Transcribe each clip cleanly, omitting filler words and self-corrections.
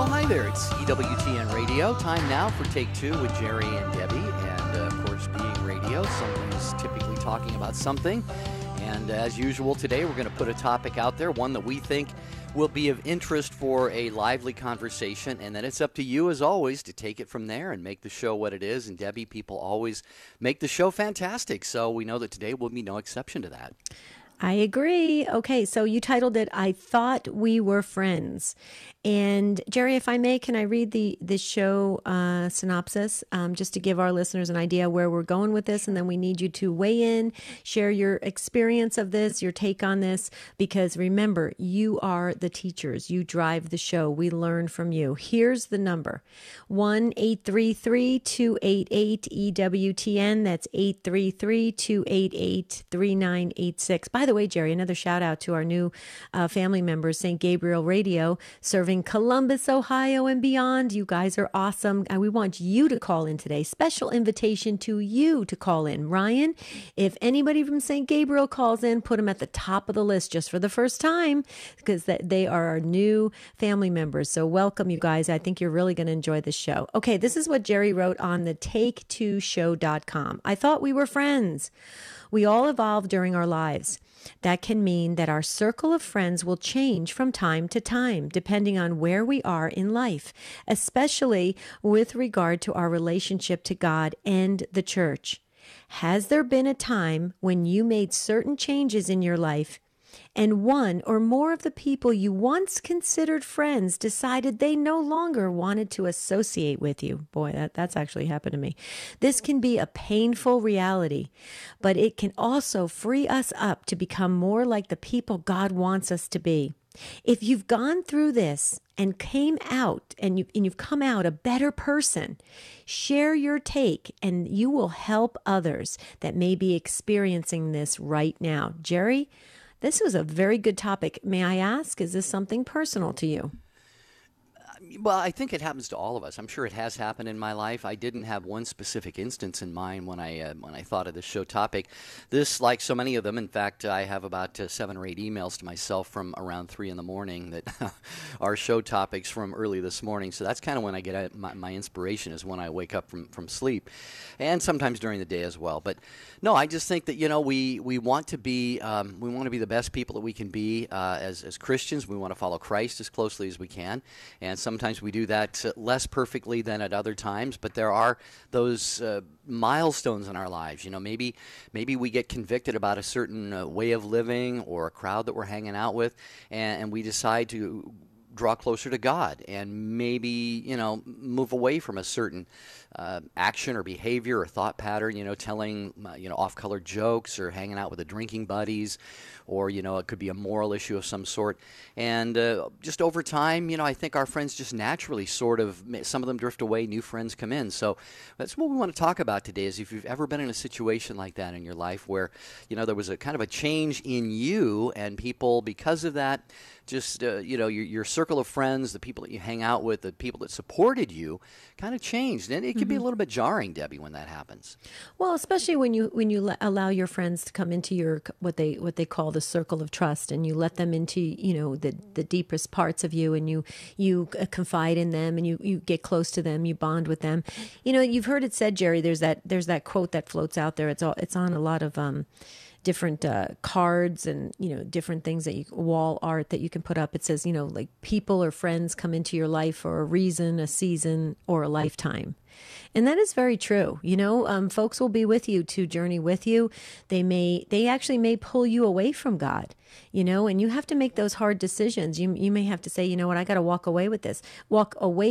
Well, hi there. It's EWTN Radio. Time now for Take Two with Jerry and Debbie. And, of course, being radio, somebody's typically talking about something. And as usual, today we're going to put a topic out there, one that we think will be of interest for a lively conversation. And then it's up to you, as always, to take it from there and make the show what it is. And, Debbie, people always make the show fantastic. So we know that today will be no exception to that. I agree. Okay, so you titled it, I Thought We Were Friends. And Jerry, if I may, can I read the show synopsis just to give our listeners an idea where we're going with this? And then we need you to weigh in, share your experience of this, your take on this, because remember, you are the teachers. You drive the show. We learn from you. Here's the number, 1-833-288-EWTN. That's 833-288-3986. By the way, Jerry, another shout out to our new family members, St. Gabriel Radio, serving Columbus, Ohio, and beyond. You guys are awesome. And we want you to call in today. Special invitation to you to call in. Ryan, if anybody from St. Gabriel calls in, put them at the top of the list just for the first time, because they are our new family members. So welcome, you guys. I think you're really going to enjoy this show. Okay, this is what Jerry wrote on the take2show.com. I thought we were friends. We all evolve during our lives. That can mean that our circle of friends will change from time to time, depending on where we are in life, especially with regard to our relationship to God and the church. Has there been a time when you made certain changes in your life and one or more of the people you once considered friends decided they no longer wanted to associate with you? Boy, that's actually happened to me. This can be a painful reality, but it can also free us up to become more like the people God wants us to be. If you've gone through this and came out and you've come out a better person, share your take and you will help others that may be experiencing this right now. Jerry, this was a very good topic. May I ask, is this something personal to you? Well, I think it happens to all of us. I'm sure it has happened in my life. I didn't have one specific instance in mind when I thought of this show topic. This, like so many of them, in fact, I have about 7 or 8 emails to myself from around 3 in the morning that are show topics from early this morning. So that's kind of when I get my inspiration, is when I wake up from sleep, and sometimes during the day as well. But no, I just think that we want to be the best people that we can be as Christians. We want to follow Christ as closely as we can, and sometimes we do that less perfectly than at other times, but there are those milestones in our lives. Maybe we get convicted about a certain way of living or a crowd that we're hanging out with, and we decide to draw closer to God and maybe, move away from a certain action or behavior or thought pattern, telling, off-color jokes or hanging out with the drinking buddies, or, it could be a moral issue of some sort. And just over time, I think our friends just naturally some of them drift away, new friends come in. So that's what we want to talk about today, is if you've ever been in a situation like that in your life where, there was a kind of a change in you, and people, because of that, just, your circle of friends, the people that you hang out with, the people that supported you, kind of changed. And it can be a little bit jarring, Debbie, when that happens. Well, especially when you allow your friends to come into your what they call the circle of trust, and you let them into the deepest parts of you, and you confide in them, and you get close to them, you bond with them. You've heard it said, Jerry. There's that quote that floats out there. It's on a lot of different cards and different things wall art that you can put up. It says like, people or friends come into your life for a reason, a season, or a lifetime. And that is very true. Folks will be with you to journey with you. They actually may pull you away from God, and you have to make those hard decisions. You may have to say, what, I got to walk away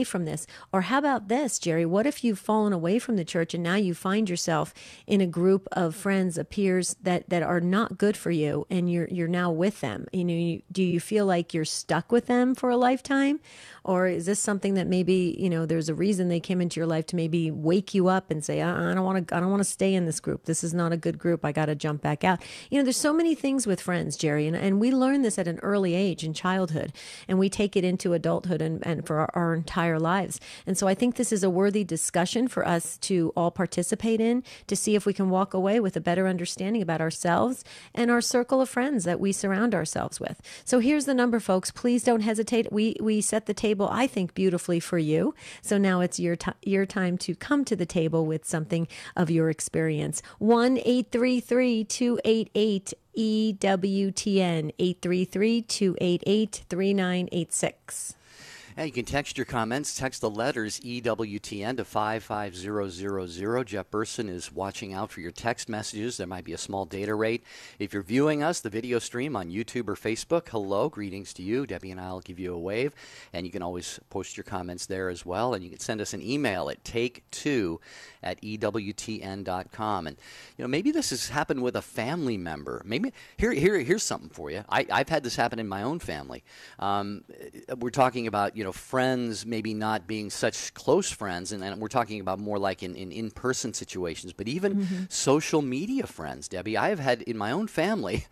from this. Or how about this, Jerry? What if you've fallen away from the church and now you find yourself in a group of friends, peers that are not good for you, and you're now with them? Do you feel like you're stuck with them for a lifetime? Or is this something that maybe, there's a reason they came into your life to maybe wake you up and say, I don't want to stay in this group. This is not a good group. I got to jump back out. There's so many things with friends, Jerry, and we learn this at an early age in childhood, and we take it into adulthood and for our entire lives. And so I think this is a worthy discussion for us to all participate in, to see if we can walk away with a better understanding about ourselves and our circle of friends that we surround ourselves with. So here's the number, folks. Please don't hesitate. We set the table, I think, beautifully for you. So now it's your time to come to the table with something of your experience. 1-833-288 EWTN, 833-288-3986. Yeah, you can text your comments. Text the letters EWTN to 55000. Jeff Burson is watching out for your text messages. There might be a small data rate. If you're viewing us, the video stream on YouTube or Facebook, hello, greetings to you. Debbie and I will give you a wave. And you can always post your comments there as well. And you can send us an email at take2@EWTN.com. And, maybe this has happened with a family member. Maybe here's something for you. I've had this happen in my own family. We're talking about, friends maybe not being such close friends, and we're talking about more like in-person situations, but even social media friends, Debbie. I have had in my own family,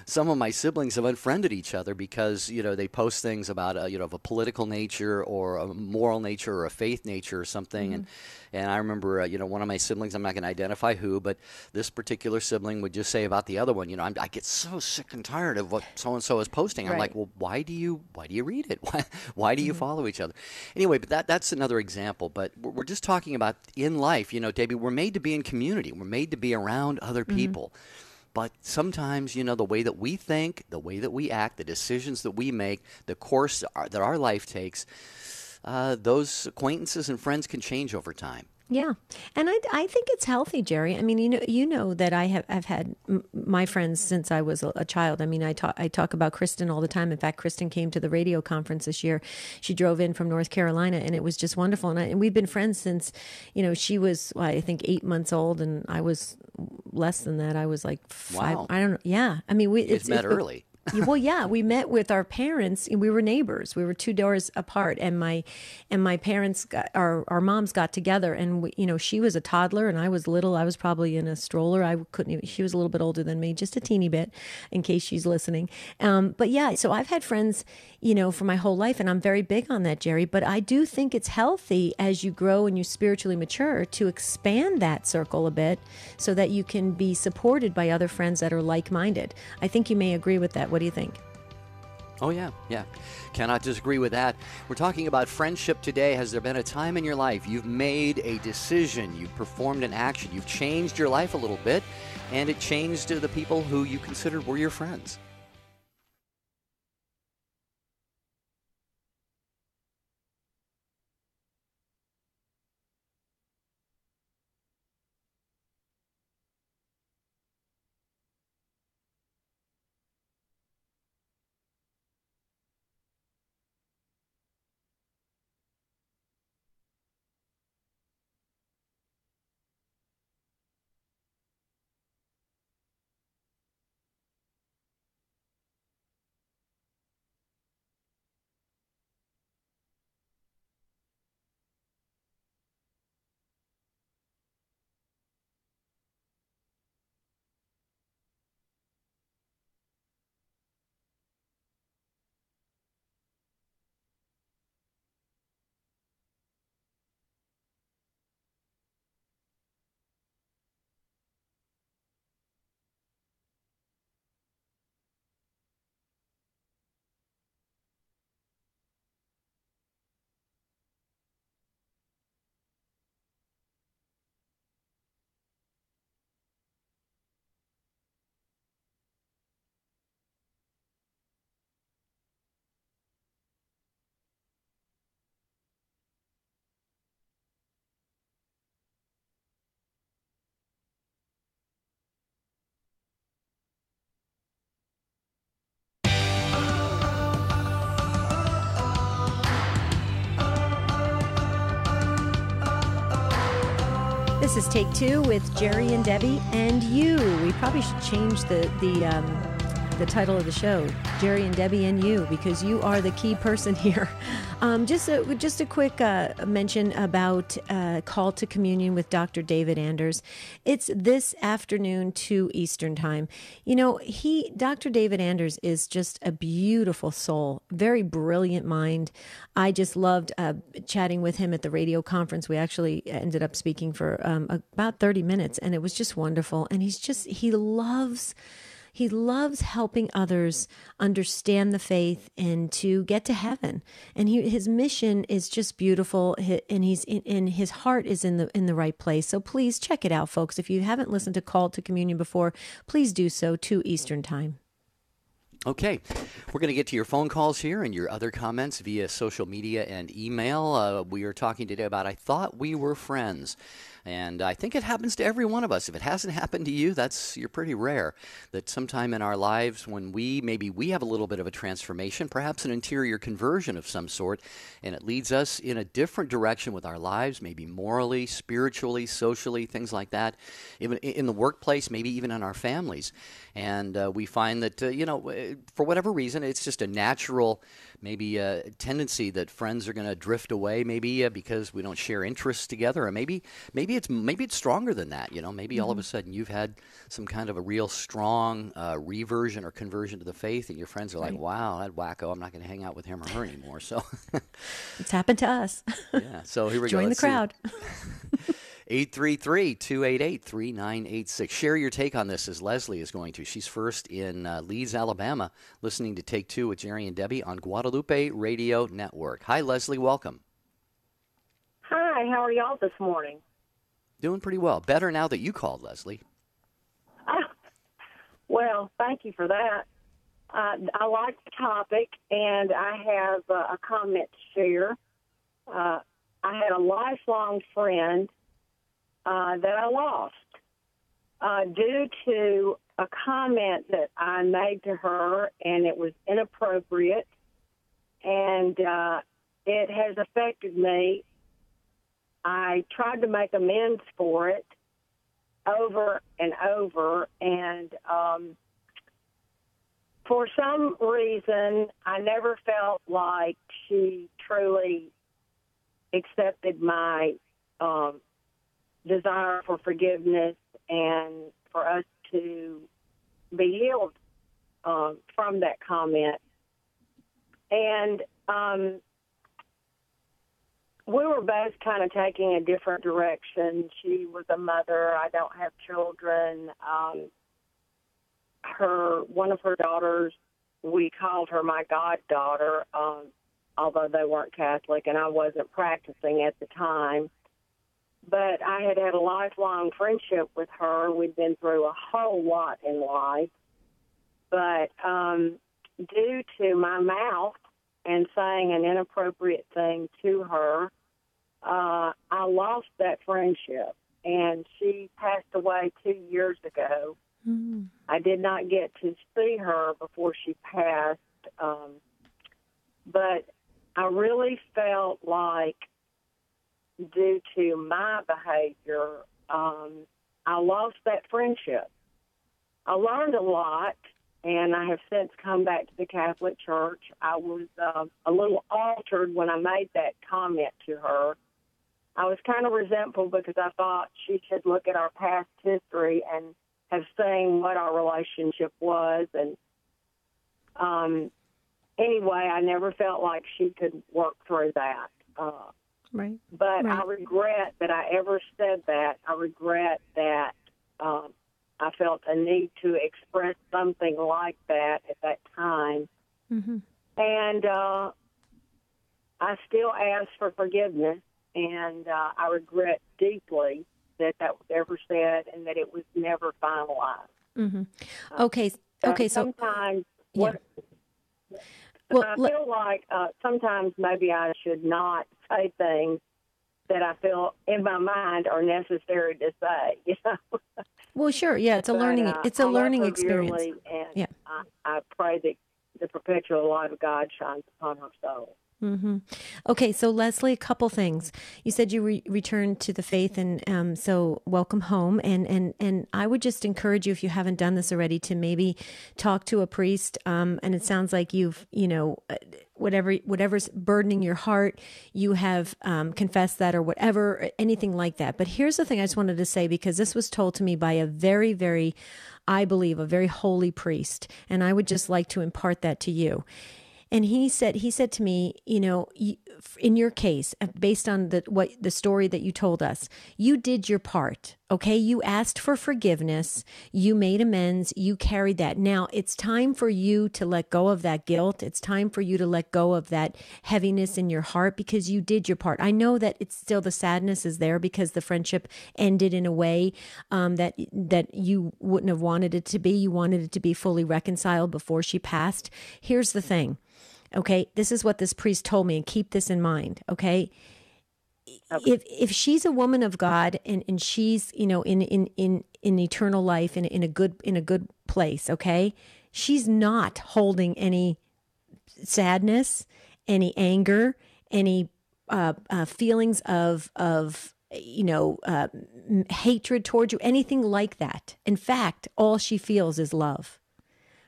some of my siblings have unfriended each other because, they post things about, of a political nature or a moral nature or a faith nature or something, and I remember, one of my siblings, I'm not going to identify who, but this particular sibling would just say about the other one, I get so sick and tired of what so-and-so is posting. I'm like, well, why do you read it? Why do you follow each other? Anyway, but that's another example. But we're just talking about in life, Debbie, we're made to be in community. We're made to be around other people. But sometimes, the way that we think, the way that we act, the decisions that we make, the course that our life takes, those acquaintances and friends can change over time. Yeah. And I think it's healthy, Jerry. I mean, you know that I've had my friends since I was a child. I mean, I talk about Kristen all the time. In fact, Kristen came to the radio conference this year. She drove in from North Carolina, and it was just wonderful. And we've been friends since, she was, I think, 8 months old, and I was less than that. I was like 5. Wow. I don't know. Yeah. I mean, It's met early. Well, yeah, we met with our parents. We were neighbors. We were 2 doors apart, and my parents, our moms got together, and she was a toddler, and I was little. I was probably in a stroller. I couldn't even. She was a little bit older than me, just a teeny bit, in case she's listening. But yeah, so I've had friends, for my whole life, and I'm very big on that, Jerry. But I do think it's healthy as you grow and you spiritually mature to expand that circle a bit, so that you can be supported by other friends that are like-minded. I think you may agree with that. What do you think? Oh, yeah. Cannot disagree with that. We're talking about friendship today. Has there been a time in your life you've made a decision, you've performed an action, you've changed your life a little bit, and it changed the people who you considered were your friends? This is Take Two with Jerry and Debbie and you. We probably should change the the title of the show, Jerry and Debbie and You, because you are the key person here. Just a quick mention about Call to Communion with Dr. David Anders. It's this afternoon, 2 Eastern Time. You know, Dr. David Anders is just a beautiful soul, very brilliant mind. I just loved chatting with him at the radio conference. We actually ended up speaking for about 30 minutes, and it was just wonderful. And he loves helping others understand the faith and to get to heaven. And his mission is just beautiful, and his heart is in the right place. So please check it out, folks. If you haven't listened to Call to Communion before, please do so, 2 Eastern Time. Okay, we're going to get to your phone calls here and your other comments via social media and email. We are talking today about I Thought We Were Friends. And I think it happens to every one of us. If it hasn't happened to you, you're pretty rare. That sometime in our lives when we have a little bit of a transformation, perhaps an interior conversion of some sort, and it leads us in a different direction with our lives, maybe morally, spiritually, socially, things like that, even in the workplace, maybe even in our families. And we find that, for whatever reason, it's just a natural maybe a tendency that friends are going to drift away, maybe because we don't share interests together, or maybe it's stronger than that. Maybe all of a sudden you've had some kind of a real strong reversion or conversion to the faith, and your friends are like, "Wow, that wacko! I'm not going to hang out with him or her anymore." So it's happened to us. Yeah. So here we go. Join the crowd. 833-288-3986. Share your take on this as Leslie is going to. She's first in Leeds, Alabama, listening to Take Two with Jerry and Debbie on Guadalupe Radio Network. Hi, Leslie. Welcome. Hi. How are y'all this morning? Doing pretty well. Better now that you called, Leslie. Well, thank you for that. I like the topic, and I have a comment to share. I had a lifelong friend that I lost due to a comment that I made to her, and it was inappropriate, and it has affected me. I tried to make amends for it over and over, and for some reason, I never felt like she truly accepted my desire for forgiveness and for us to be healed from that comment. And we were both kind of taking a different direction. She was a mother. I don't have children. One of her daughters, we called her my goddaughter, although they weren't Catholic, and I wasn't practicing at the time. But I had a lifelong friendship with her. We'd been through a whole lot in life. But due to my mouth and saying an inappropriate thing to her, I lost that friendship. And she passed away 2 years ago. Mm-hmm. I did not get to see her before she passed. But I really felt like, due to my behavior, I lost that friendship. I learned a lot, and I have since come back to the Catholic Church. I was a little altered when I made that comment to her. I was kind of resentful because I thought she should look at our past history and have seen what our relationship was. And anyway, I never felt like she could work through that. Right. But I regret that I ever said that. I regret that I felt a need to express something like that at that time. Mm-hmm. And I still ask for forgiveness, and I regret deeply that was ever said and that it was never finalized. Mm-hmm. Okay. So sometimes I feel like sometimes maybe I should not say things that I feel in my mind are necessary to say. Well, sure. Yeah, it's a learning. It's a learning experience. And I pray that the perpetual light of God shines upon her soul. Okay, so Leslie, a couple things. You said you returned to the faith, and so welcome home. And I would just encourage you, if you haven't done this already, to maybe talk to a priest. And it sounds like you've, whatever's burdening your heart, you have confessed that, or whatever, anything like that. But here's the thing I just wanted to say, because this was told to me by a very, very, I believe, a very holy priest, and I would just like to impart that to you. And he said to me, in your case, based on the story that you told us, you did your part. Okay. You asked for forgiveness. You made amends. You carried that. Now it's time for you to let go of that guilt. It's time for you to let go of that heaviness in your heart, because you did your part. I know that it's still, the sadness is there because the friendship ended in a way that you wouldn't have wanted it to be. You wanted it to be fully reconciled before she passed. Here's the thing. Okay, this is what this priest told me, and keep this in mind. Okay, if she's a woman of God, and she's in eternal life, in a good place. Okay, she's not holding any sadness, any anger, any feelings of hatred towards you, anything like that. In fact, all she feels is love.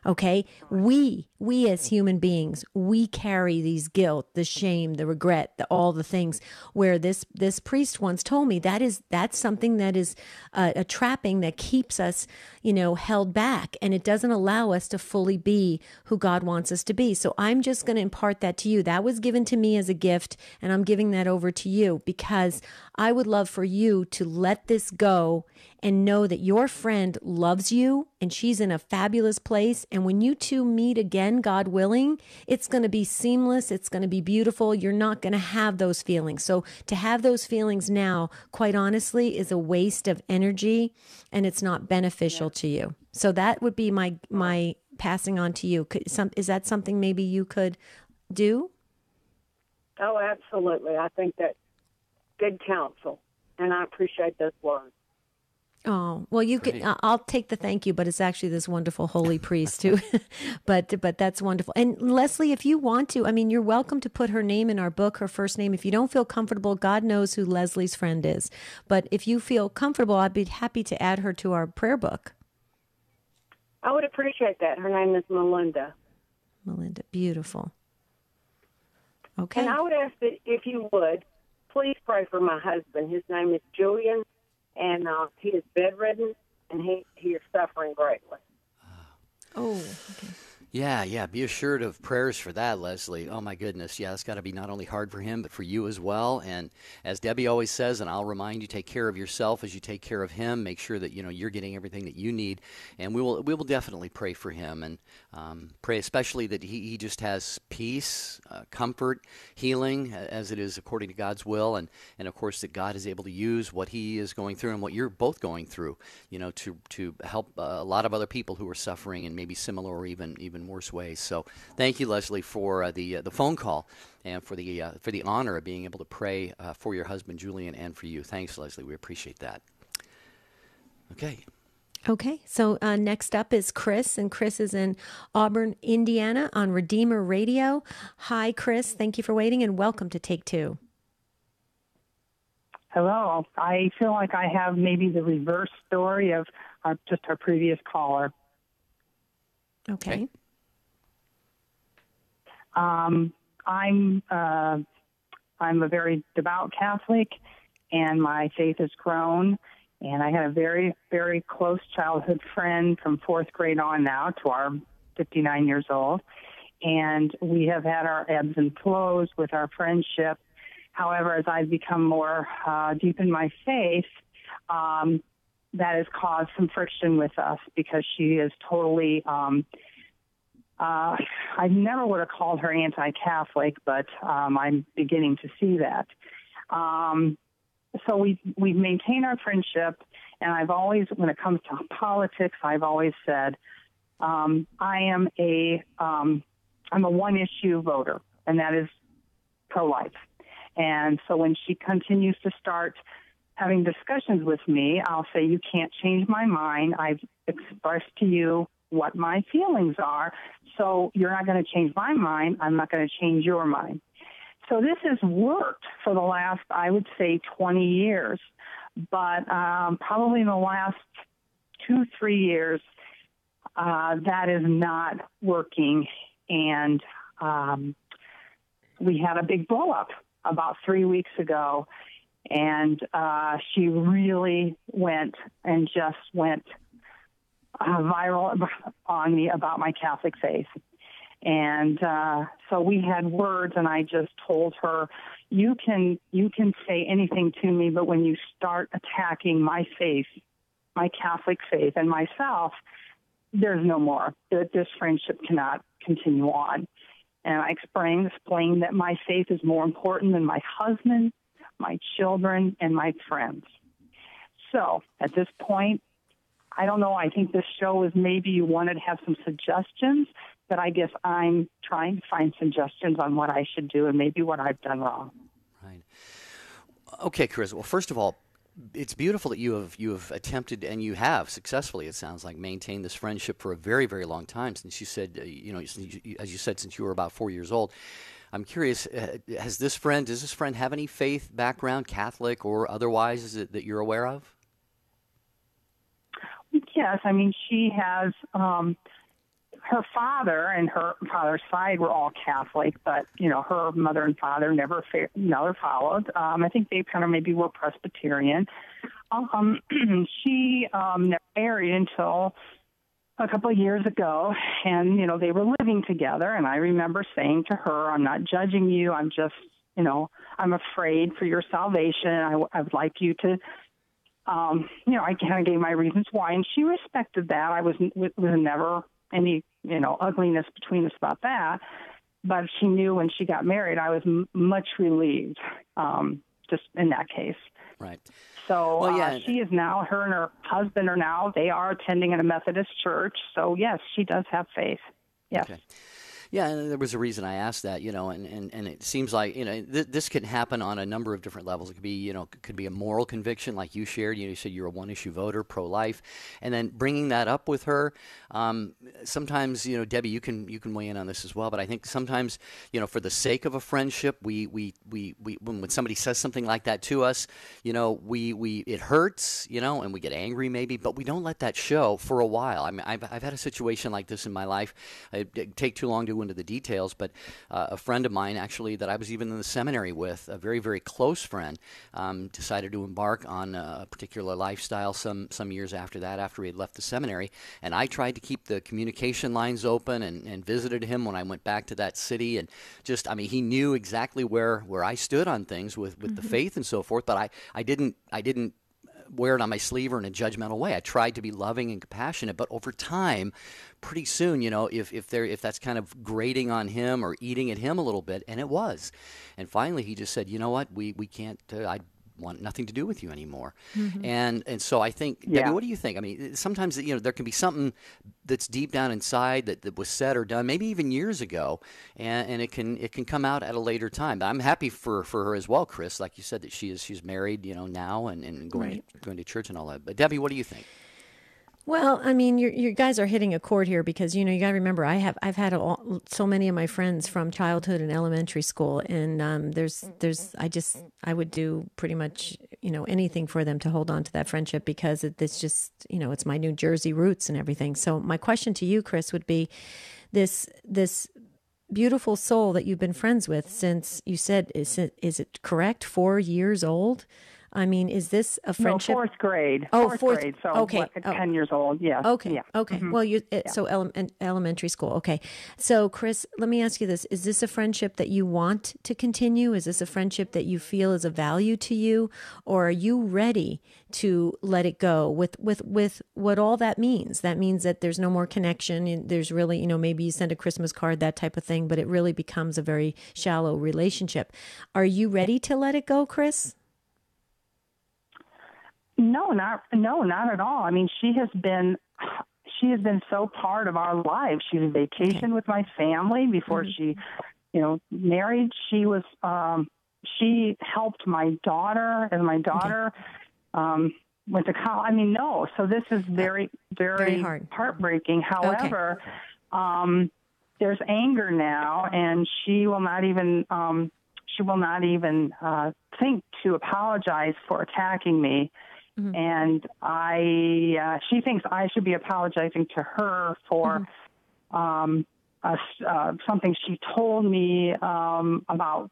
Okay, we as human beings, we carry these guilt, the shame, the regret, all the things. Where this priest once told me that's something that is a trapping that keeps us, held back, and it doesn't allow us to fully be who God wants us to be. So I'm just going to impart that to you. That was given to me as a gift, and I'm giving that over to you, because I would love for you to let this go and know that your friend loves you, and she's in a fabulous place. And when you two meet again, God willing, it's going to be seamless. It's going to be beautiful. You're not going to have those feelings. So to have those feelings now, quite honestly, is a waste of energy, and it's not beneficial to you. So that would be my passing on to you. Is that something maybe you could do? Oh, absolutely. I think that's good counsel, and I appreciate those words. Oh, well, you can. I'll take the thank you, but it's actually this wonderful holy priest too. but that's wonderful. And Leslie, if you want to, you're welcome to put her name in our book, her first name. If you don't feel comfortable, God knows who Leslie's friend is. But if you feel comfortable, I'd be happy to add her to our prayer book. I would appreciate that. Her name is Melinda. Melinda, beautiful. Okay. And I would ask that if you would, please pray for my husband. His name is Julian. And he is bedridden, and he is suffering greatly. Oh, okay. Yeah. Be assured of prayers for that, Leslie. Oh, my goodness. Yeah, it's got to be not only hard for him, but for you as well. And as Debbie always says, and I'll remind you, take care of yourself as you take care of him. Make sure that, you're getting everything that you need. And we will definitely pray for him, and pray especially that he just has peace, comfort, healing, as it is according to God's will. And of course, that God is able to use what he is going through and what you're both going through, to help a lot of other people who are suffering in maybe similar or even worse ways. So thank you, Leslie, for the phone call, and for the honor of being able to pray for your husband, Julian, and for you. Thanks, Leslie. We appreciate that. Okay, so next up is Chris, and Chris is in Auburn, Indiana, on Redeemer Radio. Hi, Chris. Thank you for waiting, and welcome to Take Two. Hello. I feel like I have maybe the reverse story of our previous caller. Okay. I'm a very devout Catholic, and my faith has grown. And I had a very, very close childhood friend from fourth grade on now to our 59 years old. And we have had our ebbs and flows with our friendship. However, as I've become more deep in my faith, that has caused some friction with us, because she is totally, I never would have called her anti-Catholic, but I'm beginning to see that. So we've maintained our friendship, and I've always, when it comes to politics, I've always said, I'm a one-issue voter, and that is pro-life. And so when she continues to start having discussions with me, I'll say, you can't change my mind. I've expressed to you what my feelings are, so you're not going to change my mind. I'm not going to change your mind. So this has worked for the last, I would say, 20 years. But probably in the last 2-3 years, that is not working. And we had a big blow up about 3 weeks ago. And she really went viral on me about my Catholic faith. And so we had words, and I just told her, you can say anything to me, but when you start attacking my faith, my Catholic faith, and myself, there's no more. This friendship cannot continue on. And I explained that my faith is more important than my husband, my children, and my friends. So at this point, I don't know. I think this show is maybe you wanted to have some suggestions, but I guess I'm trying to find suggestions on what I should do and maybe what I've done wrong. Right. Okay, Chris. Well, first of all, it's beautiful that you have attempted, and you have successfully, it sounds like, maintained this friendship for a very, very long time. Since you said, as you said, since you were about 4 years old. I'm curious, does this friend have any faith background, Catholic or otherwise, is it that you're aware of? Yes, I mean, she has, her father and her father's side were all Catholic, but, her mother and father never followed. I think they kind of maybe were Presbyterian. She never married until a couple of years ago, and, they were living together, and I remember saying to her, I'm not judging you, I'm just, I'm afraid for your salvation. I would like you to, I kind of gave my reasons why, and she respected that. I was never any, ugliness between us about that, but she knew when she got married, I was much relieved, just in that case. Right. So she is now, her and her husband they are attending at a Methodist church. So yes, she does have faith. Yes. Okay. Yeah, and there was a reason I asked that, and it seems like, this can happen on a number of different levels. It could be, could be a moral conviction like you shared. You said you're a one-issue voter, pro-life, and then bringing that up with her. Sometimes, Debbie, you can weigh in on this as well. But I think sometimes, for the sake of a friendship, we when somebody says something like that to us, it hurts, and we get angry maybe, but we don't let that show for a while. I mean, I've had a situation like this in my life. It'd take too long to go into the details, but a friend of mine actually that I was even in the seminary with, a very, very close friend, decided to embark on a particular lifestyle some years after that, after he had left the seminary. And I tried to keep the communication lines open and visited him when I went back to that city. And just, he knew exactly where I stood on things with the faith and so forth, but I didn't wear it on my sleeve or in a judgmental way. I tried to be loving and compassionate, but over time, pretty soon, if that's kind of grating on him or eating at him a little bit, and it was. And finally, he just said, you know what, we can't, I want nothing to do with you anymore. Mm-hmm. And so I think, Debbie, what do you think? I mean, sometimes, there can be something that's deep down inside that was said or done, maybe even years ago, and it can come out at a later time. But I'm happy for her as well, Chris, like you said, that she's married, now and going to church and all that. But Debbie, what do you think? Well, I mean, you guys are hitting a chord here because, you got to remember, I've had so many of my friends from childhood and elementary school, and I would do pretty much, anything for them to hold on to that friendship because it's just, it's my New Jersey roots and everything. So my question to you, Chris, would be this beautiful soul that you've been friends with since, you said, is it correct, 4 years old? I mean, is this a friendship? No, fourth grade. Oh, fourth grade. So okay. 10 years old. Yeah. Okay. Yeah. Okay. Mm-hmm. Well, so elementary school. Okay. So, Chris, let me ask you this: is this a friendship that you want to continue? Is this a friendship that you feel is of value to you, or are you ready to let it go with what all that means? That means that there's no more connection. There's really, maybe you send a Christmas card, that type of thing, but it really becomes a very shallow relationship. Are you ready to let it go, Chris? No, not at all. I mean, she has been so part of our lives. She was vacation with my family before she, married. She was, she helped my daughter as my daughter, went to college. I mean, no. So this is very, very hard. Heartbreaking. However, there's anger now, and she will not even, she will not even think to apologize for attacking me. Mm-hmm. And she thinks I should be apologizing to her for something she told me about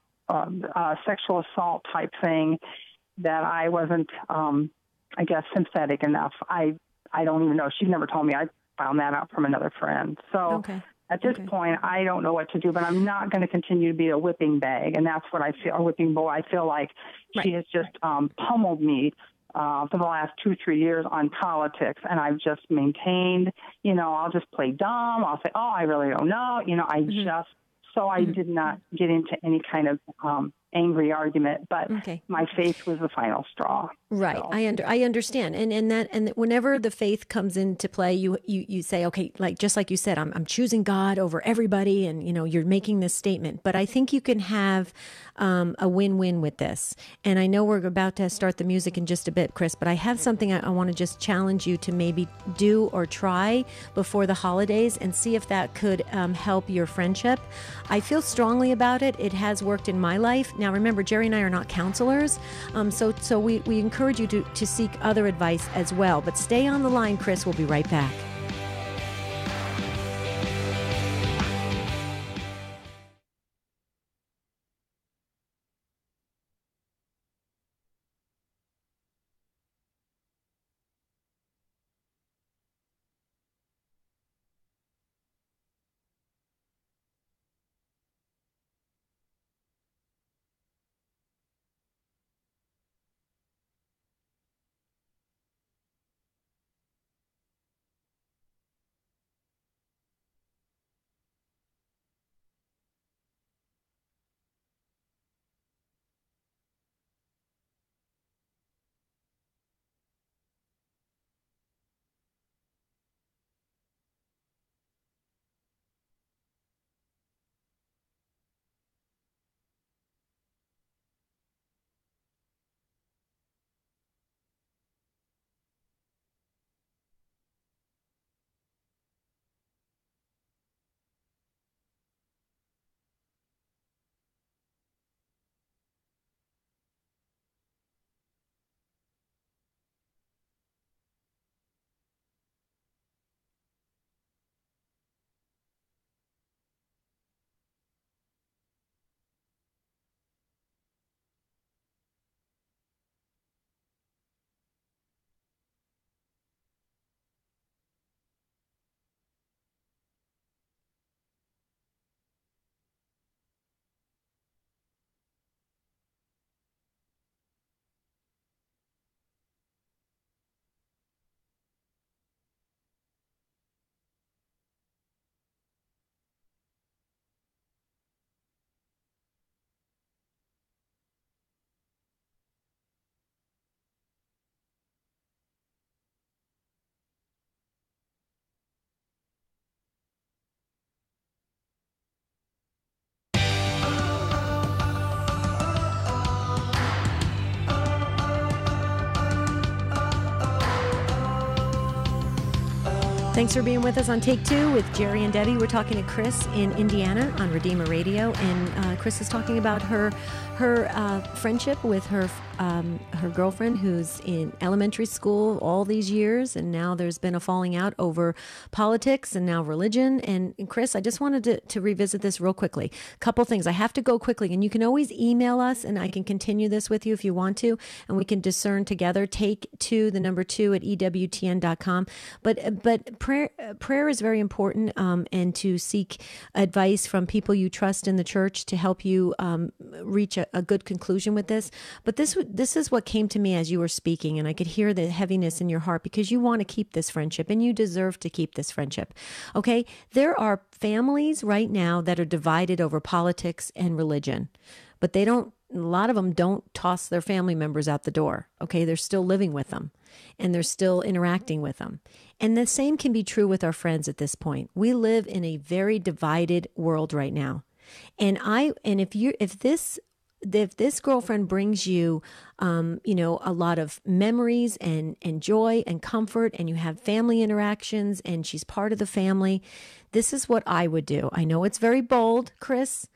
sexual assault type thing that I wasn't, I guess, sympathetic enough. I don't even know. She never told me. I found that out from another friend. So at this point, I don't know what to do, but I'm not going to continue to be a whipping bag. And that's what I feel, a whipping boy. I feel like she has just pummeled me for the last 2-3 years on politics. And I've just maintained, I'll just play dumb. I'll say, oh, I really don't know. I did not get into any kind of angry argument, but my faith was the final straw. Right. So. I understand. And whenever the faith comes into play, you say, okay, just like you said, I'm choosing God over everybody. And, you're making this statement, but I think you can have a win-win with this. And I know we're about to start the music in just a bit, Chris, but I have something I want to just challenge you to maybe do or try before the holidays and see if that could help your friendship. I feel strongly about it. It has worked in my life. Now, remember, Jerry and I are not counselors, so we encourage you to seek other advice as well. But stay on the line, Chris. We'll be right back. Thanks for being with us on Take Two with Jerry and Debbie. We're talking to Chris in Indiana on Redeemer Radio, and Chris is talking about her friendship with her girlfriend who's in elementary school all these years, and now there's been a falling out over politics and now religion. And Chris, I just wanted to revisit this real quickly. A couple things. I have to go quickly, and you can always email us, and I can continue this with you if you want to, and we can discern together. Take two, the number 2 at EWTN.com. But prayer is very important, and to seek advice from people you trust in the church to help you reach a good conclusion with this. But this is what came to me as you were speaking, and I could hear the heaviness in your heart because you want to keep this friendship and you deserve to keep this friendship. Okay? There are families right now that are divided over politics and religion, but a lot of them don't toss their family members out the door. Okay? They're still living with them and they're still interacting with them. And the same can be true with our friends at this point. We live in a very divided world right now. And if this girlfriend brings you, a lot of memories and joy and comfort, and you have family interactions, and she's part of the family, this is what I would do. I know it's very bold, Chris,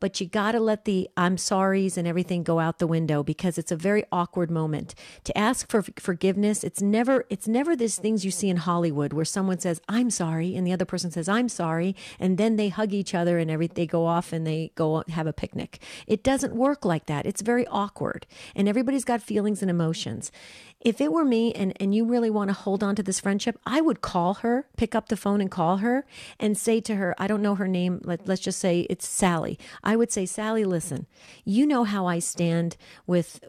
but you got to let the I'm sorries and everything go out the window, because it's a very awkward moment to ask for forgiveness. It's never these things you see in Hollywood where someone says I'm sorry and the other person says I'm sorry, and then they hug each other and they go off and they go have a picnic. It doesn't work like that. It's very awkward, and everybody's got feelings and emotions. If it were me and you really want to hold on to this friendship, I would call her, pick up the phone and call her and say to her, I don't know her name, let's just say it's Sally. I would say, Sally, listen, you know how I stand with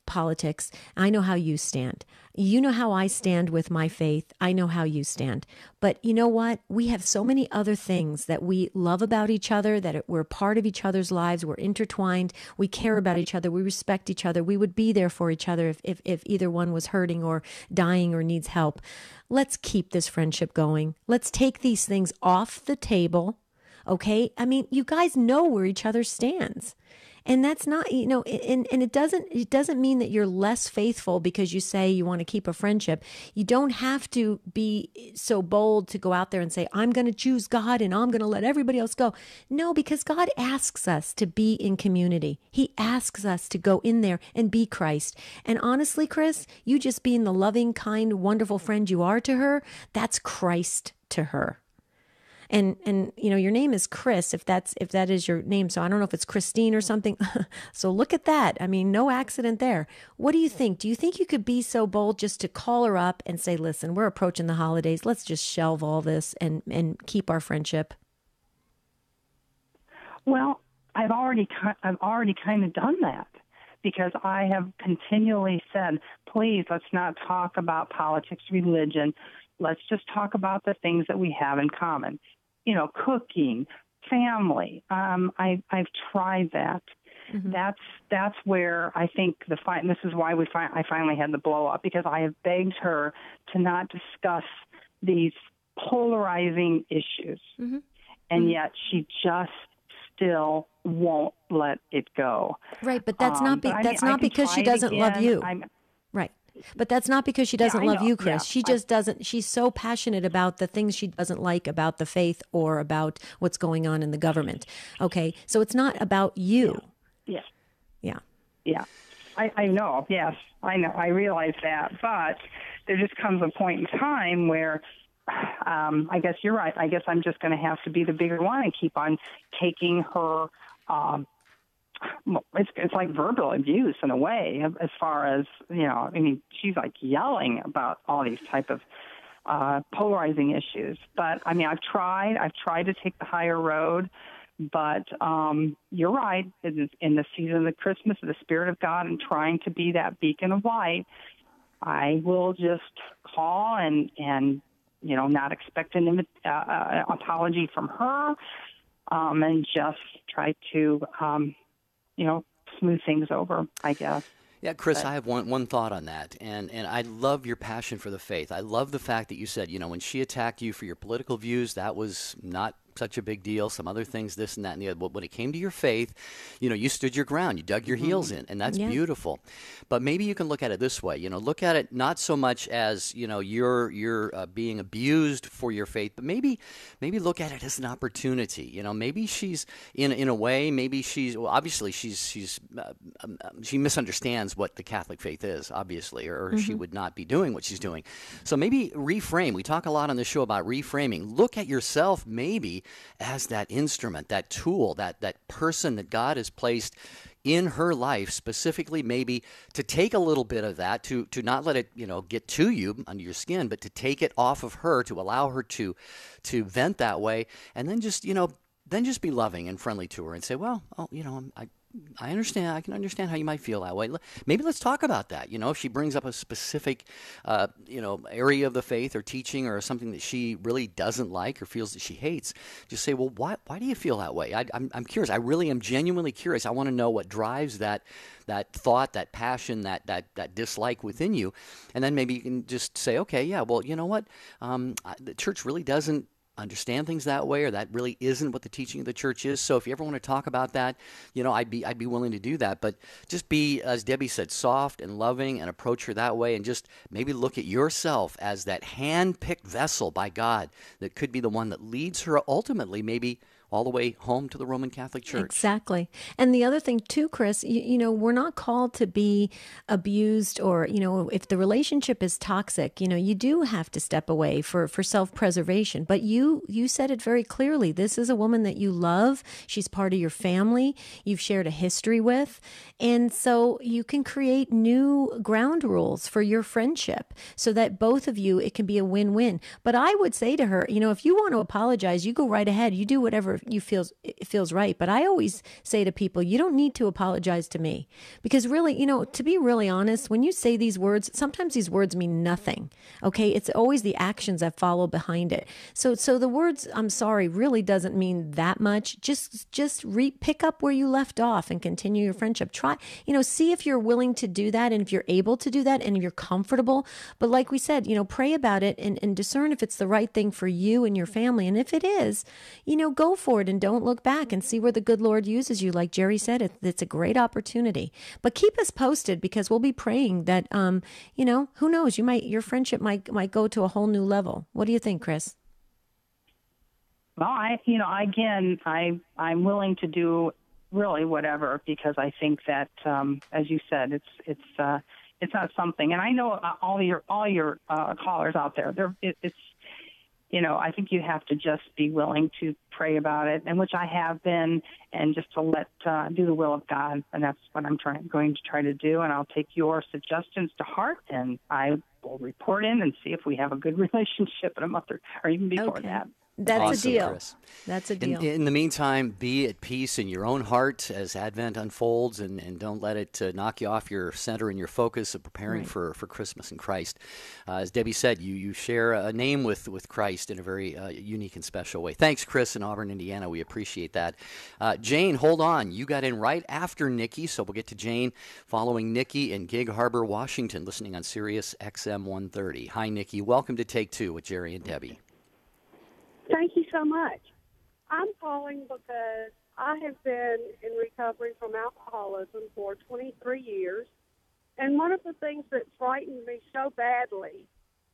politics. I know how you stand. You know how I stand with my faith. I know how you stand. But you know what? We have so many other things that we love about each other, that we're part of each other's lives. We're intertwined. We care about each other. We respect each other. We would be there for each other if either one was hurting or dying or needs help. Let's keep this friendship going. Let's take these things off the table. Okay? I mean, you guys know where each other stands. And that's not, and it doesn't mean that you're less faithful because you say you want to keep a friendship. You don't have to be so bold to go out there and say, I'm going to choose God and I'm going to let everybody else go. No, because God asks us to be in community. He asks us to go in there and be Christ. And honestly, Chris, you just being the loving, kind, wonderful friend you are to her, that's Christ to her. And your name is Chris, if that is your name. So I don't know if it's Christine or something. So look at that. I mean, no accident there. What do you think? Do you think you could be so bold just to call her up and say, listen, we're approaching the holidays. Let's just shelve all this and keep our friendship? Well, I've already kind of done that, because I have continually said, please, let's not talk about politics, religion. Let's just talk about the things that we have in common. Cooking, family. I've tried that. Mm-hmm. That's where I think this is why I finally had the blow up, because I have begged her to not discuss these polarizing issues, mm-hmm. and yet she just still won't let it go. Right, but that's not because she doesn't love you. Right. But that's not because she doesn't love you, Chris. She just doesn't. She's so passionate about the things she doesn't like about the faith or about what's going on in the government. Okay, so it's not about you. Yeah. Yeah. I know. Yes, I know. I realize that. But there just comes a point in time where I guess you're right. I guess I'm just going to have to be the bigger one and keep on taking her. It's like verbal abuse in a way, as far as, she's like yelling about all these type of polarizing issues. But I mean, I've tried to take the higher road, but you're right. In the season of Christmas, the Spirit of God, and trying to be that beacon of light, I will just call and not expect an apology from her, and just try to smooth things over, I guess. Yeah, Chris, I have one thought on that, and I love your passion for the faith. I love the fact that you said, when she attacked you for your political views, that was not such a big deal. Some other things, this and that and the other. But when it came to your faith, you stood your ground. You dug your heels in, and that's beautiful. But maybe you can look at it this way. Look at it not so much as you're being abused for your faith, but maybe look at it as an opportunity. Maybe she's in a way. Maybe obviously she misunderstands what the Catholic faith is, obviously, or she would not be doing what she's doing. So maybe reframe. We talk a lot on the show about reframing. Look at yourself maybe as that instrument, that tool, that person that God has placed in her life, specifically maybe to take a little bit of that, to not let it get to you under your skin, but to take it off of her, to allow her to vent that way, and then just be loving and friendly to her and say, well, I understand. I can understand how you might feel that way. Maybe let's talk about that. If she brings up a specific, area of the faith or teaching or something that she really doesn't like or feels that she hates, just say, well, why do you feel that way? I'm curious. I really am genuinely curious. I want to know what drives that thought, that passion, that dislike within you. And then maybe you can just say, okay, yeah, well, you know what? The church really doesn't understand things that way, or that really isn't what the teaching of the church is. So if you ever want to talk about that, I'd be willing to do that. But just be, as Debbie said, soft and loving, and approach her that way, and just maybe look at yourself as that hand-picked vessel by God that could be the one that leads her ultimately maybe all the way home to the Roman Catholic Church. Exactly. And the other thing too, Chris, we're not called to be abused or, if the relationship is toxic, you do have to step away for self-preservation. But you said it very clearly. This is a woman that you love. She's part of your family. You've shared a history with. And so you can create new ground rules for your friendship so that both of you, it can be a win-win. But I would say to her, if you want to apologize, you go right ahead. You do whatever you feels right. But I always say to people, you don't need to apologize to me, because really, to be really honest, when you say these words, sometimes these words mean nothing. Okay. It's always the actions that follow behind it. So the words, I'm sorry, really doesn't mean that much. Just pick up where you left off and continue your friendship. Try, see if you're willing to do that and if you're able to do that and if you're comfortable. But like we said, pray about it and discern if it's the right thing for you and your family. And if it is, go for it and don't look back and see where the good Lord uses you. Like Jerry said, it's a great opportunity. But keep us posted, because we'll be praying that, who knows, your friendship might go to a whole new level. What do you think, Chris? Well, I'm willing to do really whatever, because I think that, as you said, it's not something. And I know all your callers out there. It's I think you have to just be willing to pray about it, and which I have been, and just to let do the will of God, and that's what I'm going to try to do. And I'll take your suggestions to heart, and I will report in and see if we have a good relationship in a month or even before that. That's awesome, a deal. Chris. That's a deal. In the meantime, be at peace in your own heart as Advent unfolds, and don't let it knock you off your center and your focus of preparing for Christmas in Christ. As Debbie said, you share a name with Christ in a very unique and special way. Thanks, Chris in Auburn, Indiana. We appreciate that. Jane, hold on. You got in right after Nikki, so we'll get to Jane following Nikki in Gig Harbor, Washington, listening on Sirius XM 130. Hi, Nikki. Welcome to Take Two with Jerry and Debbie. Thank you so much. I'm calling because I have been in recovery from alcoholism for 23 years. And one of the things that frightened me so badly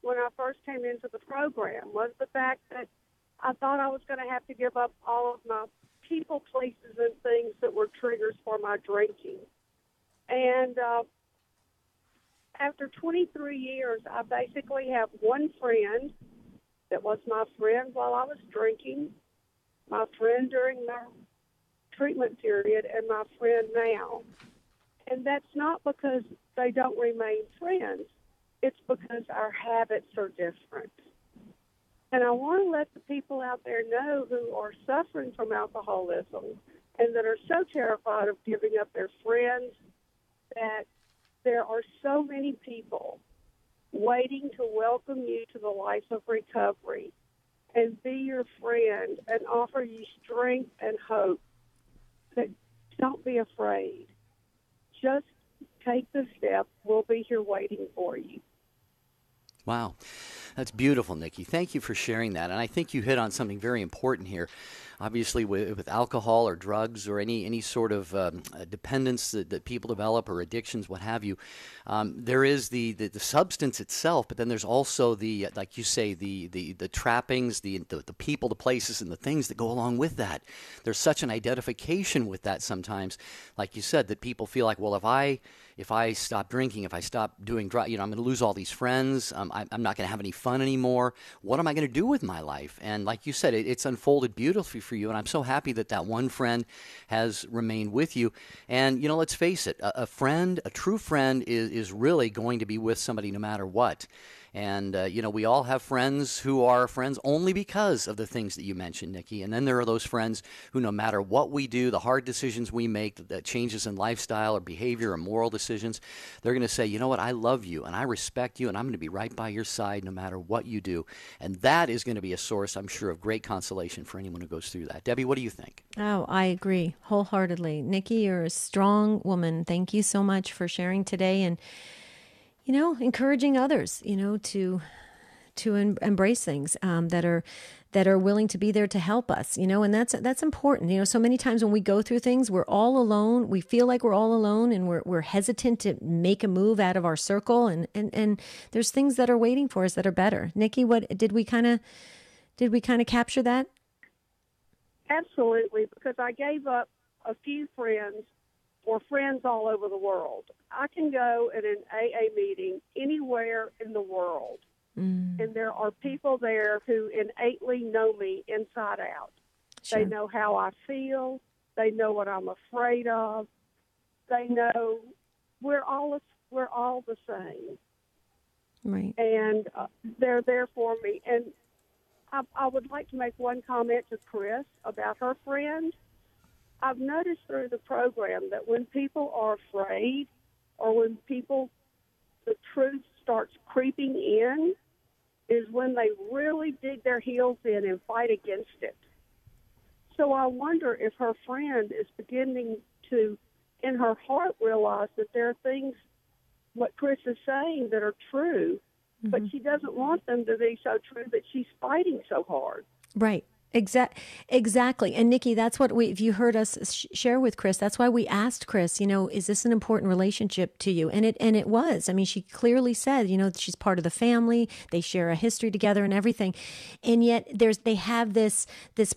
when I first came into the program was the fact that I thought I was going to have to give up all of my people, places, and things that were triggers for my drinking. And after 23 years, I basically have one friend that was my friend while I was drinking, my friend during my treatment period, and my friend now. And that's not because they don't remain friends. It's because our habits are different. And I want to let the people out there know who are suffering from alcoholism and that are so terrified of giving up their friends that there are so many people waiting to welcome you to the life of recovery and be your friend and offer you strength and hope. That don't be afraid. Just take the step. We'll be here waiting for you. Wow. That's beautiful, Nikki. Thank you for sharing that. And I think you hit on something very important here. Obviously, with alcohol or drugs or any sort of dependence that people develop, or addictions, what have you, there is the substance itself, but then there's also the, like you say, the trappings, the people, the places, and the things that go along with that. There's such an identification with that sometimes, like you said, that people feel like, well, if I stop drinking, if I stop doing drugs, I'm going to lose all these friends. I'm not going to have any fun anymore. What am I going to do with my life? And like you said, it's unfolded beautifully for you. And I'm so happy that one friend has remained with you. And, let's face it, a friend, a true friend is really going to be with somebody no matter what. And, we all have friends who are friends only because of the things that you mentioned, Nikki. And then there are those friends who, no matter what we do, the hard decisions we make, the changes in lifestyle or behavior or moral decisions, they're going to say, you know what, I love you and I respect you and I'm going to be right by your side no matter what you do. And that is going to be a source, I'm sure, of great consolation for anyone who goes through that. Debbie, what do you think? Oh, I agree wholeheartedly. Nikki, you're a strong woman. Thank you so much for sharing today and encouraging others, to embrace things that are willing to be there to help us, and that's important. So many times when we go through things, we're all alone. We feel like we're all alone, and we're hesitant to make a move out of our circle. And there's things that are waiting for us that are better. Nikki, what did we kind of capture that? Absolutely, because I gave up a few friends for friends all over the world. I can go at an AA meeting anywhere in the world, and there are people there who innately know me inside out. Sure. They know how I feel. They know what I'm afraid of. They know we're all the same. Right. And they're there for me. And I would like to make one comment to Chris about her friend. I've noticed through the program that when people are afraid or when the truth starts creeping in is when they really dig their heels in and fight against it. So I wonder if her friend is beginning to, in her heart, realize that there are things, what Chris is saying, that are true, but she doesn't want them to be so true that she's fighting so hard. Right. Exactly. And Nikki, that's what if you heard us share with Chris, that's why we asked Chris, is this an important relationship to you? And it was. I mean, she clearly said, she's part of the family. They share a history together and everything. And yet they have this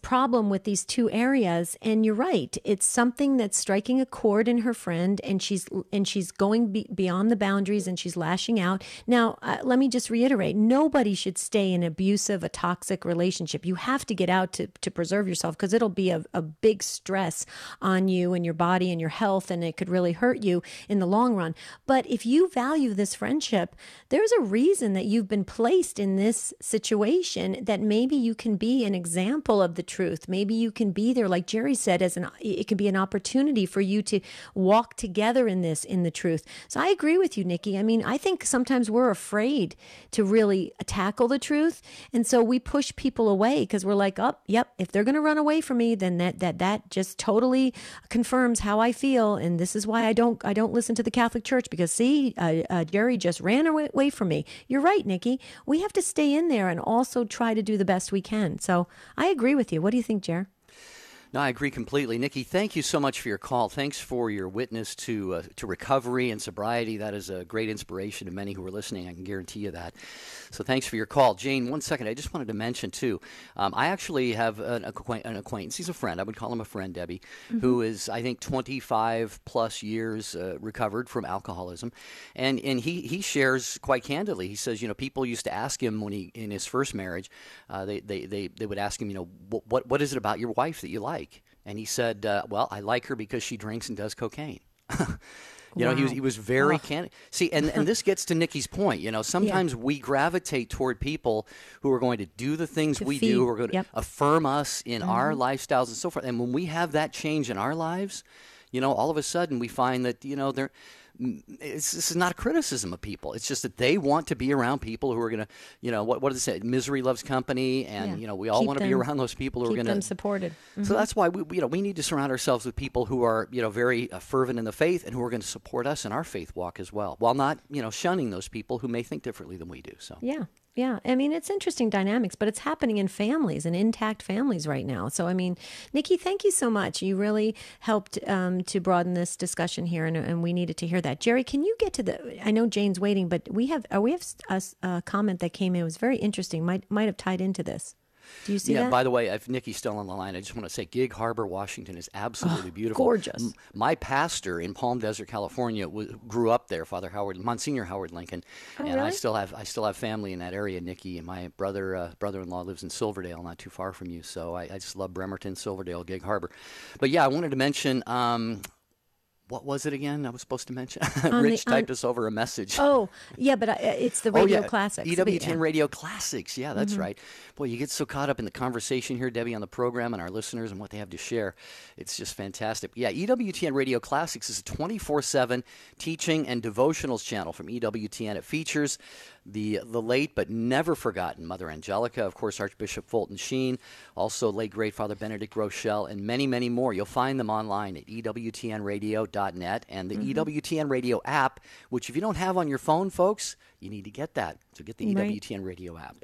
problem with these two areas. And you're right. It's something that's striking a chord in her friend, and she's going beyond the boundaries, and she's lashing out. Now, let me just reiterate, nobody should stay in a toxic relationship. You have to get out to preserve yourself, because it'll be a big stress on you and your body and your health, and it could really hurt you in the long run. But if you value this friendship, there's a reason that you've been placed in this situation, that maybe you can be an example of the truth. Maybe you can be there, like Jerry said, it can be an opportunity for you to walk together in the truth. So I agree with you, Nikki. I mean, I think sometimes we're afraid to really tackle the truth, and so we push people away because we're like, oh, yep, if they're going to run away from me, then that just totally confirms how I feel, and this is why I don't listen to the Catholic Church, because see, Jerry just ran away from me. You're right, Nikki. We have to stay in there and also try to do the best we can. So I agree with you. What do you think, Jer? No, I agree completely. Nikki, thank you so much for your call. Thanks for your witness to recovery and sobriety. That is a great inspiration to many who are listening. I can guarantee you that. So thanks for your call. Jane, one second. I just wanted to mention, too, I actually have an acquaintance. He's a friend. I would call him a friend, Debbie, who is, I think, 25-plus years recovered from alcoholism. And he shares quite candidly. He says, people used to ask him in his first marriage, they would ask him, what is it about your wife that you like? And he said, well, I like her because she drinks and does cocaine. Wow. He was very candid. See, and this gets to Nikki's point. Sometimes we gravitate toward people who are going to do the things we do, who are going to affirm us in our lifestyles and so forth. And when we have that change in our lives, all of a sudden we find that, this is not a criticism of people. It's just that they want to be around people who are going to, what does it say? Misery loves company, and we all want to be around those people who are going to keep them supported. So that's why we need to surround ourselves with people who are very fervent in the faith and who are going to support us in our faith walk as well, while not shunning those people who may think differently than we do. So Yeah. I mean, it's interesting dynamics, but it's happening in families and intact families right now. So, I mean, Nikki, thank you so much. You really helped to broaden this discussion here, and we needed to hear that. Jerry, can you get to I know Jane's waiting, but we have a comment that came in. It was very interesting. Might have tied into this. Do you see that? By the way, if Nikki's still on the line, I just want to say Gig Harbor, Washington is absolutely beautiful. Gorgeous. My pastor in Palm Desert, California, grew up there, Monsignor Howard Lincoln. Oh, and really? I still have family in that area, Nikki, and my brother-in-law lives in Silverdale, not too far from you. So I just love Bremerton, Silverdale, Gig Harbor. But yeah, I wanted to mention what was it again I was supposed to mention? Rich typed us over a message. Oh, yeah, but it's the Radio Classics. EWTN Radio Classics. Yeah, that's right. Boy, you get so caught up in the conversation here, Debbie, on the program and our listeners and what they have to share. It's just fantastic. Yeah, EWTN Radio Classics is a 24/7 teaching and devotionals channel from EWTN. It features the late but never forgotten Mother Angelica, of course, Archbishop Fulton Sheen, also late great Father Benedict Rochelle, and many, many more. You'll find them online at EWTNradio.net and the EWTN Radio app, which if you don't have on your phone, folks, you need to get that. So get the EWTN Radio app.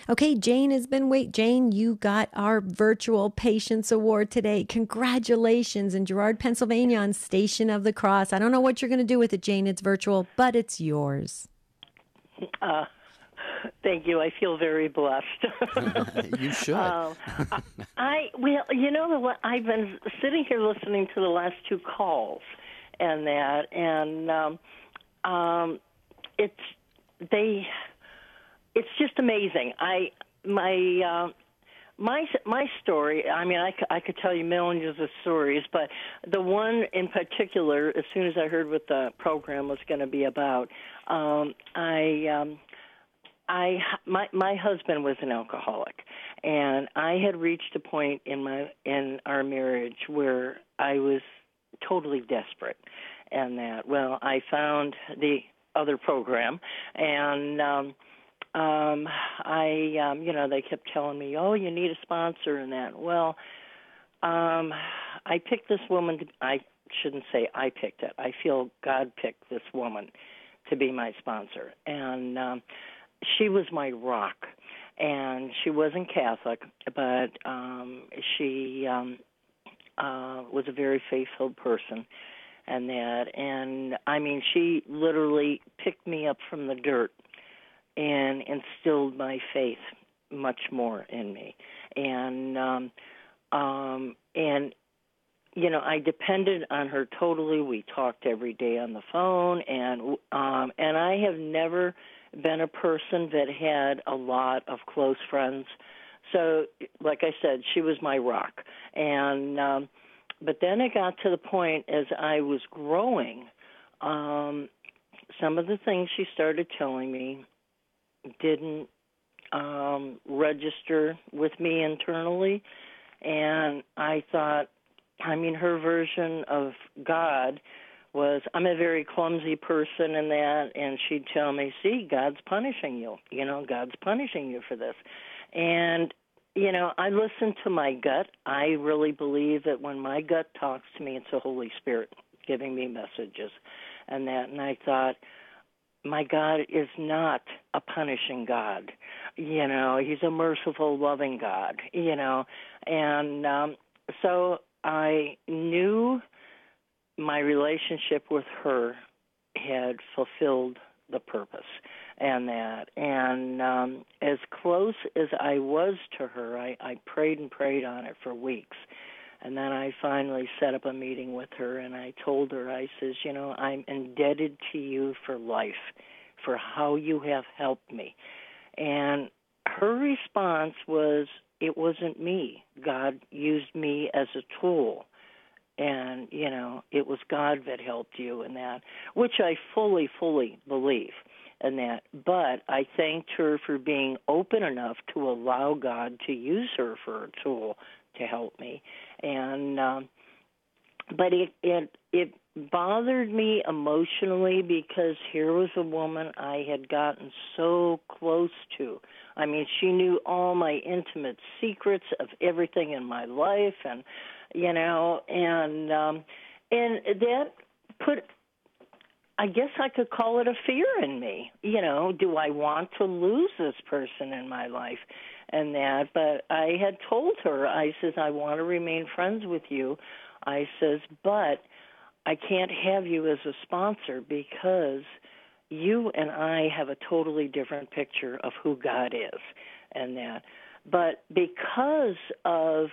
Okay, Jane has been waiting. Jane, you got our virtual Patience Award today. Congratulations in Girard, Pennsylvania on Station of the Cross. I don't know what you're going to do with it, Jane. It's virtual, but it's yours. Thank you. I feel very blessed. You should. Well, you know what? I've been sitting here listening to the last two calls, and it's just amazing. My story, I mean, I could tell you millions of stories, but the one in particular, as soon as I heard what the program was going to be about, my husband was an alcoholic, and I had reached a point in our marriage where I was totally desperate, and I found the other program, and they kept telling me, oh, you need a sponsor and that. Well, I picked this woman. I shouldn't say I picked it. I feel God picked this woman to be my sponsor. And she was my rock. And she wasn't Catholic, but she was a very faithful person. And I mean, she literally picked me up from the dirt and instilled my faith much more in me. And I depended on her totally. We talked every day on the phone, and I have never been a person that had a lot of close friends. So, like I said, she was my rock. And but then it got to the point as I was growing, some of the things she started telling me didn't register with me internally, and I thought, I mean, her version of God was, I'm a very clumsy person in that, and she'd tell me, see, God's punishing you. God's punishing you for this. And, I listen to my gut. I really believe that when my gut talks to me, it's the Holy Spirit giving me messages and that. And I thought, my God is not a punishing God. He's a merciful, loving God, And so I knew my relationship with her had fulfilled the purpose and that. And as close as I was to her, I prayed and prayed on it for weeks. And then I finally set up a meeting with her, and I told her, I says, I'm indebted to you for life, for how you have helped me. And her response was, it wasn't me. God used me as a tool. And, it was God that helped you in that, which I fully, fully believe in that. But I thanked her for being open enough to allow God to use her for a tool to help me. And but it bothered me emotionally because here was a woman I had gotten so close to. I mean, she knew all my intimate secrets of everything in my life, and and that put, I guess I could call it a fear in me. Do I want to lose this person in my life? And that, but I had told her, I says, I want to remain friends with you. I says, but I can't have you as a sponsor because you and I have a totally different picture of who God is and that. But because of,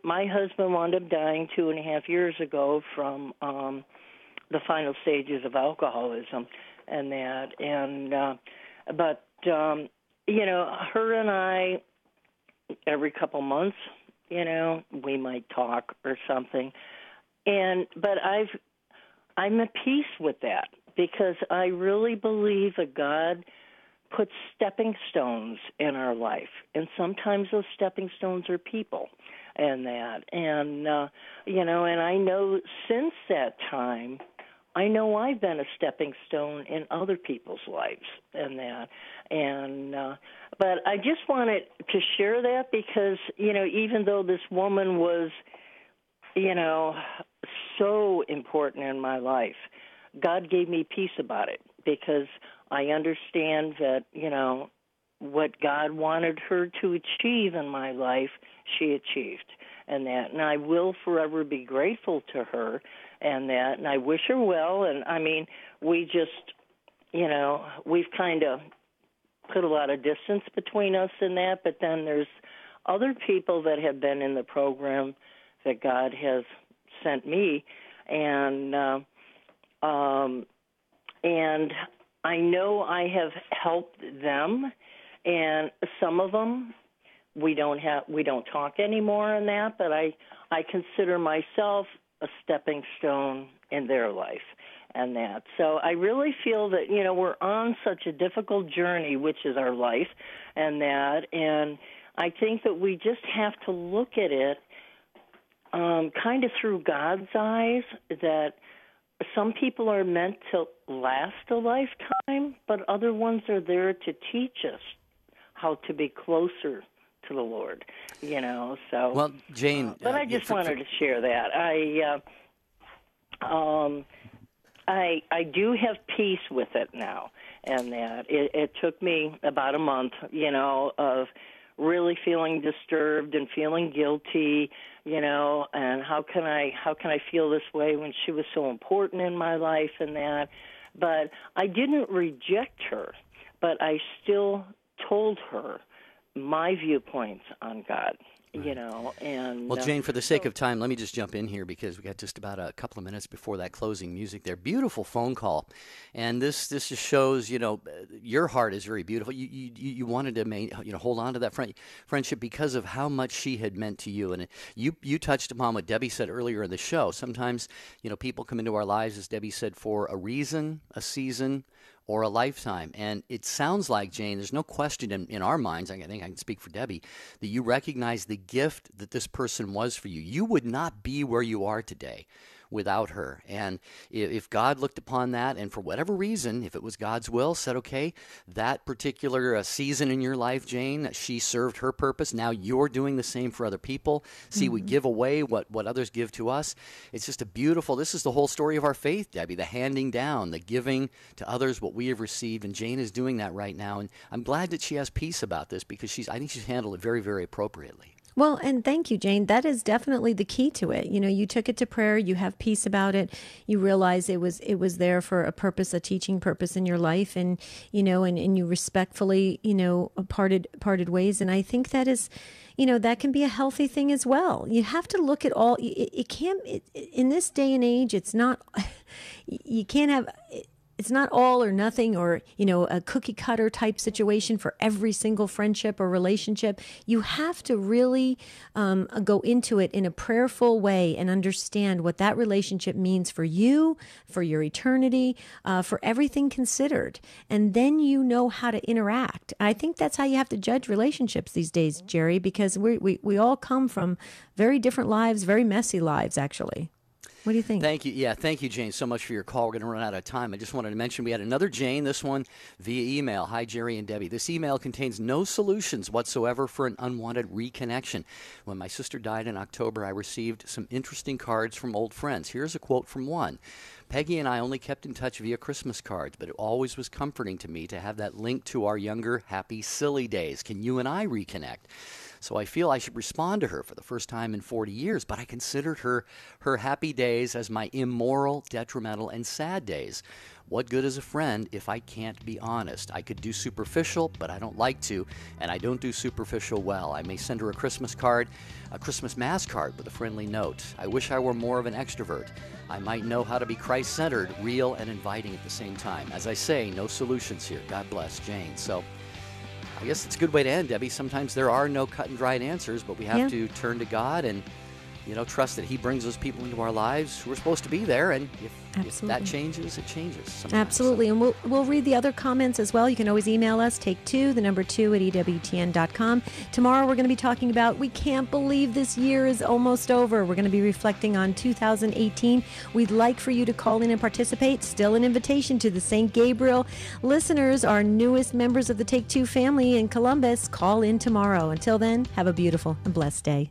my husband wound up dying 2.5 years ago from the final stages of alcoholism and that. And, her and I, every couple months, we might talk or something. But I'm at peace with that because I really believe that God puts stepping stones in our life, and sometimes those stepping stones are people and that. And, and I know since that time, I know I've been a stepping stone in other people's lives and that. And but I just wanted to share that because, even though this woman was, so important in my life, God gave me peace about it because I understand that, what God wanted her to achieve in my life, she achieved and that. And I will forever be grateful to her and that, and I wish her well. And, we just, we've kind of put a lot of distance between us in that, but then there's other people that have been in the program that God has sent me, and I know I have helped them, and some of them we don't talk anymore in that, but I consider myself a stepping stone in their life and that. So I really feel that, we're on such a difficult journey, which is our life and that, and I think that we just have to look at it kind of through God's eyes, that some people are meant to last a lifetime, but other ones are there to teach us how to be closer to the Lord, so. Well, Jane. But I just wanted to share that. I do have peace with it now, and that it took me about a month, of really feeling disturbed and feeling guilty, and how can I feel this way when she was so important in my life and that. But I didn't reject her, but I still told her my viewpoints on God. And well, Jane, for the sake of time, let me just jump in here because we got just about a couple of minutes before that closing music there. Beautiful phone call, and this just shows, your heart is very beautiful. You wanted to hold on to that friendship because of how much she had meant to you, and you touched upon what Debbie said earlier in the show. Sometimes, people come into our lives, as Debbie said, for a reason, a season, or a lifetime. And it sounds like, Jane, there's no question in our minds, I think I can speak for Debbie, that you recognize the gift that this person was for you. You would not be where you are today without her. And if God looked upon that and for whatever reason, if it was God's will, said, okay, that particular season in your life, Jane, she served her purpose. Now you're doing the same for other people. See, we give away what others give to us. It's just this is the whole story of our faith, Debbie, the handing down, the giving to others what we have received. And Jane is doing that right now. And I'm glad that she has peace about this because I think she's handled it very, very appropriately. Well, and thank you, Jane. That is definitely the key to it. You took it to prayer. You have peace about it. You realize it was there for a purpose, a teaching purpose in your life, and and you respectfully parted ways. And I think that is, that can be a healthy thing as well. You have to look at all. It can't in this day and age. It's not. You can't have. It's not all or nothing or, a cookie cutter type situation for every single friendship or relationship. You have to really go into it in a prayerful way and understand what that relationship means for you, for your eternity, for everything considered. And then you know how to interact. I think that's how you have to judge relationships these days, Jerry, because we all come from very different lives, very messy lives, actually. What do you think? Thank you. Yeah, thank you, Jane, so much for your call. We're going to run out of time. I just wanted to mention we had another Jane, this one via email. Hi, Jerry and Debbie. This email contains no solutions whatsoever for an unwanted reconnection. When my sister died in October, I received some interesting cards from old friends. Here's a quote from one. Peggy and I only kept in touch via Christmas cards, but it always was comforting to me to have that link to our younger, happy, silly days. Can you and I reconnect? So I feel I should respond to her for the first time in 40 years, but I considered her happy days as my immoral, detrimental, and sad days. What good is a friend if I can't be honest? I could do superficial, but I don't like to, and I don't do superficial well. I may send her a Christmas card, a Christmas mass card with a friendly note. I wish I were more of an extrovert. I might know how to be Christ-centered, real, and inviting at the same time. As I say, no solutions here. God bless, Jane. So I guess it's a good way to end, Debbie. Sometimes there are no cut and dried answers, but we have to turn to God and, trust that He brings those people into our lives who are supposed to be there. And if that changes, it changes. Sometimes. Absolutely. And we'll read the other comments as well. You can always email us, take2, the number 2 at EWTN.com. Tomorrow we're going to be talking about, we can't believe this year is almost over. We're going to be reflecting on 2018. We'd like for you to call in and participate. Still an invitation to the St. Gabriel listeners, our newest members of the Take Two family in Columbus. Call in tomorrow. Until then, have a beautiful and blessed day.